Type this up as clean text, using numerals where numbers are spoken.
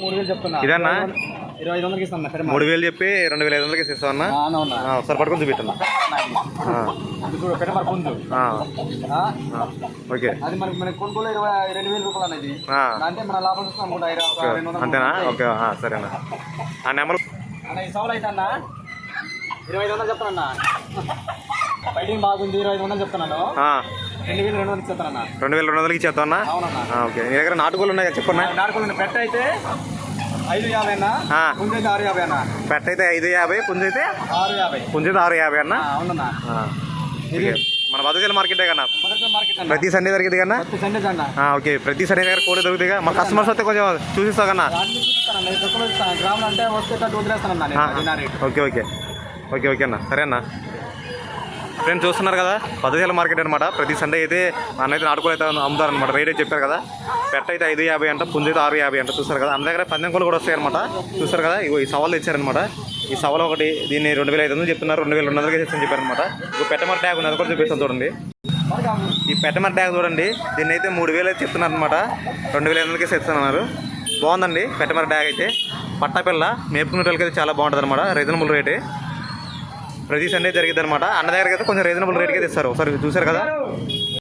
3000 చెప్తున్నా. ఇదన్నా 2500కి ఇస్తాను. 3000 చెప్పి 2500కి ఇస్తావు అన్న. ఒకసారి పట్టుకొని చూపెట్టన్నా. ఓకే అది కొనుగోలు 22,000 రూపాయలు అనేది అంటే మన లాభం అంతేనా? ఓకే సరేనా. ఆ నెంబర్ ఈ సవాల్ అయితే అన్న 2500 చెప్తానన్నా. బయటింగ్ బాగుంది. 2500 చెప్తున్నాను. 2200 చెప్తానన్నా. 2200కి ఇచ్చేస్తావు అన్న. ఓకే నీ దగ్గర నాటుకోళ్ళు ఉన్నాయి చెప్పన్నా. నాటుకోళ్ళు పెట్ట అయితే 550 అన్న. పుంజు అయితే 650 అన్న. పెట్ట అయితే 550, పుంజు అయితే 650. పుంజు అయితే 650 అన్న. అవునన్నా. మన బతుకల మార్కెటే కన్నా మార్కెట్ ప్రతి సండే దొరికింది కన్నా. ఓకే ప్రతి సండే దగ్గర కోడి దొరుకుతాయి. మన కస్టమర్స్ వస్తే కొంచెం చూపిస్తావు కన్నా. ఓకే ఓకే ఓకే ఓకే అన్న. సరే అన్న. ఫ్రెండ్స్ చూస్తున్నారు కదా పదవేల మార్కెట్ అనమాట. ప్రతి సండే అయితే అన్నైతే నాటుకోలు అయితే అమ్ముతారనమాట. రేట్ అయితే చెప్పారు కదా. పెట్ట అయితే 550 అంట, పుంజు అయితే 650 అంట. చూస్తారు కదా అన్న దగ్గర పందెం కోళ్ళు కూడా వస్తాయి అనమాట. చూస్తారు కదా ఇగో ఈ సవాళ్ళు ఇచ్చారనమాట. ఈ సవాలు ఒకటి దీన్ని 2500 చెప్తున్నారు. 2200కి ఇస్తారని చెప్పారనమాట. ఇంకో పెట్టమర ట్యాగ్ ఉంది, అది కూడా చూపిస్తాను చూడండి. ఈ పెట్టమర ట్యాగ్ చూడండి. దీన్ని అయితే 3000 అయితే చెప్తున్నారు అనమాట. 2500కి ఇస్తున్నారు. బాగుందండి పెట్టమర ట్యాగ్ అయితే. పట్టాపిల్ల మేపుకునే వాళ్ళకి అయితే చాలా బాగుంటుంది అనమాట. రీజనబుల్ రేటే. ప్రతి సండే జరిగిద్ది అనమాట. అన్న దగ్గరికి అయితే కొంచెం రీజనబుల్ రేట్కి అయితే ఇస్తారు. ఒకసారి చూసారు కదా.